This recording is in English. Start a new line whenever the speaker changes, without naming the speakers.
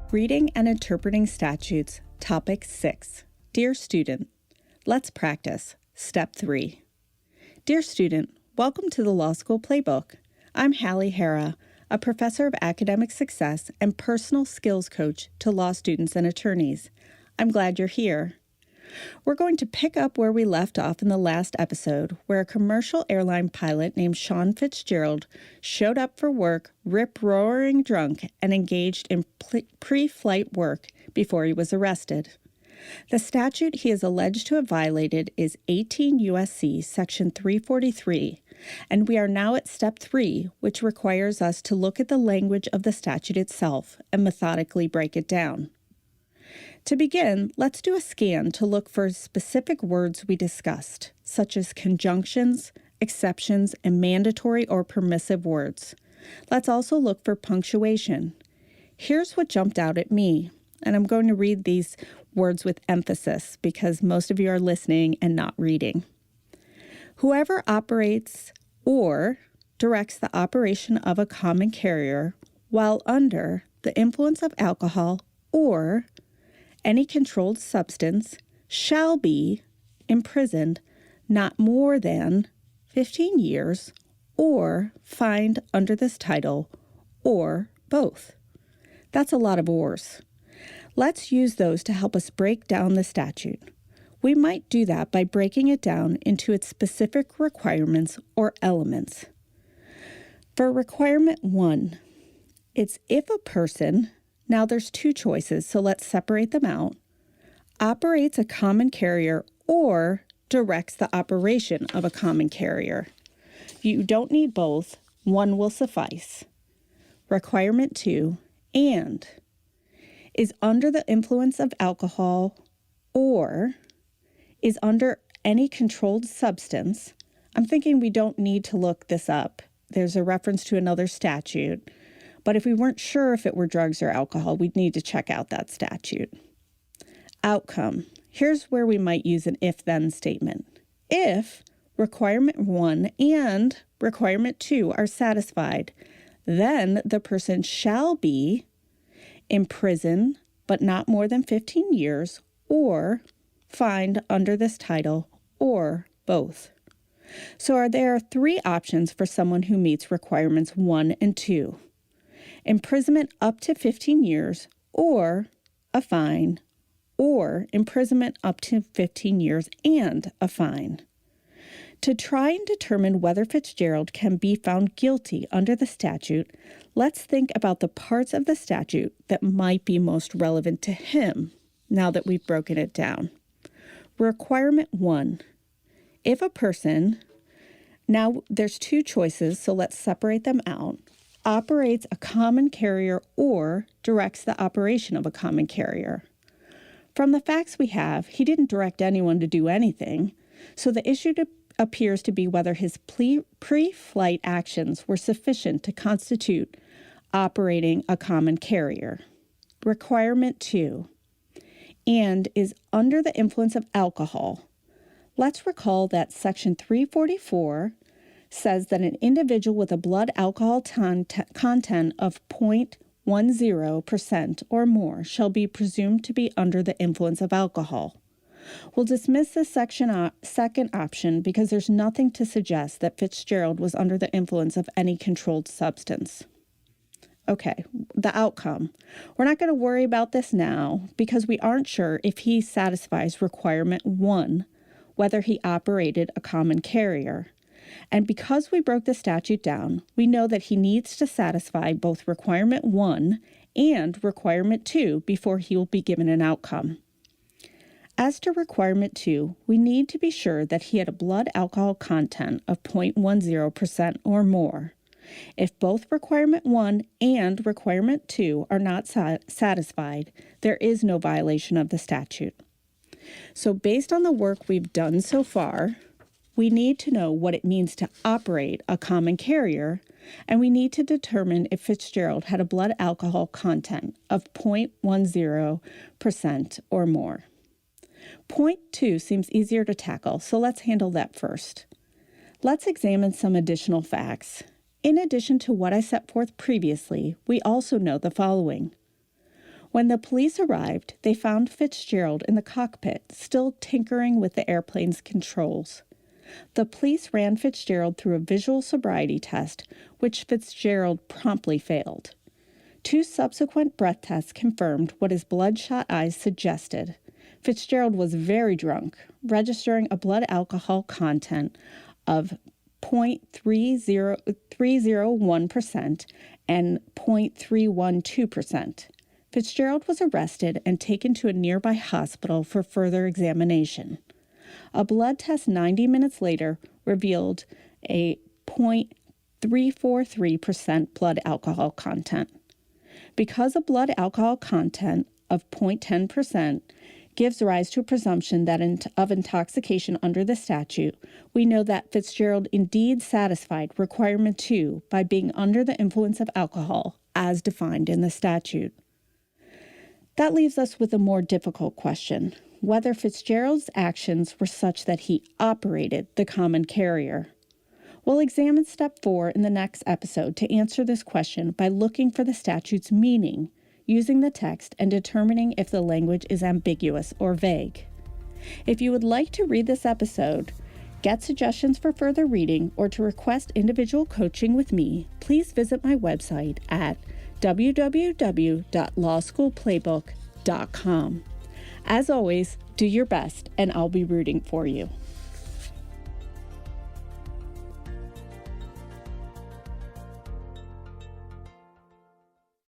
Reading and Interpreting Statutes, Topic 6. Dear Student, let's practice. Step 3. Dear student, welcome to the Law School Playbook. I'm Hallie Hara, a professor of academic success and personal skills coach to law students and attorneys. I'm glad you're here. We're going to pick up where we left off in the last episode, where a commercial airline pilot named Sean Fitzgerald showed up for work rip-roaring drunk and engaged in pre-flight work before he was arrested. The statute he is alleged to have violated is 18 U.S.C. Section 343, and we are now at Step 3, which requires us to look at the language of the statute itself and methodically break it down. To begin, let's do a scan to look for specific words we discussed, such as conjunctions, exceptions, and mandatory or permissive words. Let's also look for punctuation. Here's what jumped out at me, and I'm going to read these words with emphasis because most of you are listening and not reading. Whoever operates or directs the operation of a common carrier while under the influence of alcohol or any controlled substance shall be imprisoned not more than 15 years or fined under this title or both. That's a lot of ors. Let's use those to help us break down the statute. We might do that by breaking it down into its specific requirements or elements. For requirement 1, it's if a person, now there's two choices, so let's separate them out, operates a common carrier or directs the operation of a common carrier. You don't need both, one will suffice. Requirement 2, and is under the influence of alcohol or is under any controlled substance. I'm thinking we don't need to look this up. There's a reference to another statute. But if we weren't sure if it were drugs or alcohol, we'd need to check out that statute. Outcome. Here's where we might use an if-then statement. If requirement 1 and requirement 2 are satisfied, then the person shall be imprisoned, but not more than 15 years, or fined under this title, or both. So there are 3 options for someone who meets requirements 1 and 2. Imprisonment up to 15 years, or a fine, or imprisonment up to 15 years and a fine. To try and determine whether Fitzgerald can be found guilty under the statute, let's think about the parts of the statute that might be most relevant to him now that we've broken it down. Requirement 1, if a person, now there's 2 choices, so let's separate them out, operates a common carrier or directs the operation of a common carrier. From the facts we have, he didn't direct anyone to do anything, so the issue appears to be whether his pre-flight actions were sufficient to constitute operating a common carrier. Requirement 2, and is under the influence of alcohol. Let's recall that Section 344 says that an individual with a blood alcohol content of 0.10% or more shall be presumed to be under the influence of alcohol. We'll dismiss this second option because there's nothing to suggest that Fitzgerald was under the influence of any controlled substance. Okay, the outcome. We're not going to worry about this now because we aren't sure if he satisfies requirement 1, whether he operated a common carrier. And because we broke the statute down, we know that he needs to satisfy both requirement 1 and requirement 2 before he will be given an outcome. As to requirement 2, we need to be sure that he had a blood alcohol content of 0.10% or more. If both requirement 1 and requirement 2 are not satisfied, there is no violation of the statute. So based on the work we've done so far, we need to know what it means to operate a common carrier, and we need to determine if Fitzgerald had a blood alcohol content of 0.10% or more. Point 2 seems easier to tackle, so let's handle that first. Let's examine some additional facts. In addition to what I set forth previously, we also know the following. When the police arrived, they found Fitzgerald in the cockpit, still tinkering with the airplane's controls. The police ran Fitzgerald through a visual sobriety test, which Fitzgerald promptly failed. 2 subsequent breath tests confirmed what his bloodshot eyes suggested. Fitzgerald was very drunk, registering a blood alcohol content of 0.301% and 0.312%. Fitzgerald was arrested and taken to a nearby hospital for further examination. A blood test 90 minutes later revealed a 0.343% blood alcohol content. Because a blood alcohol content of 0.10% gives rise to a presumption of intoxication under the statute, we know that Fitzgerald indeed satisfied requirement 2 by being under the influence of alcohol as defined in the statute. That leaves us with a more difficult question, whether Fitzgerald's actions were such that he operated the common carrier. We'll examine step 4 in the next episode to answer this question by looking for the statute's meaning, using the text and determining if the language is ambiguous or vague. If you would like to read this episode, get suggestions for further reading, or to request individual coaching with me, please visit my website at www.lawschoolplaybook.com. As always, do your best, and I'll be rooting for you.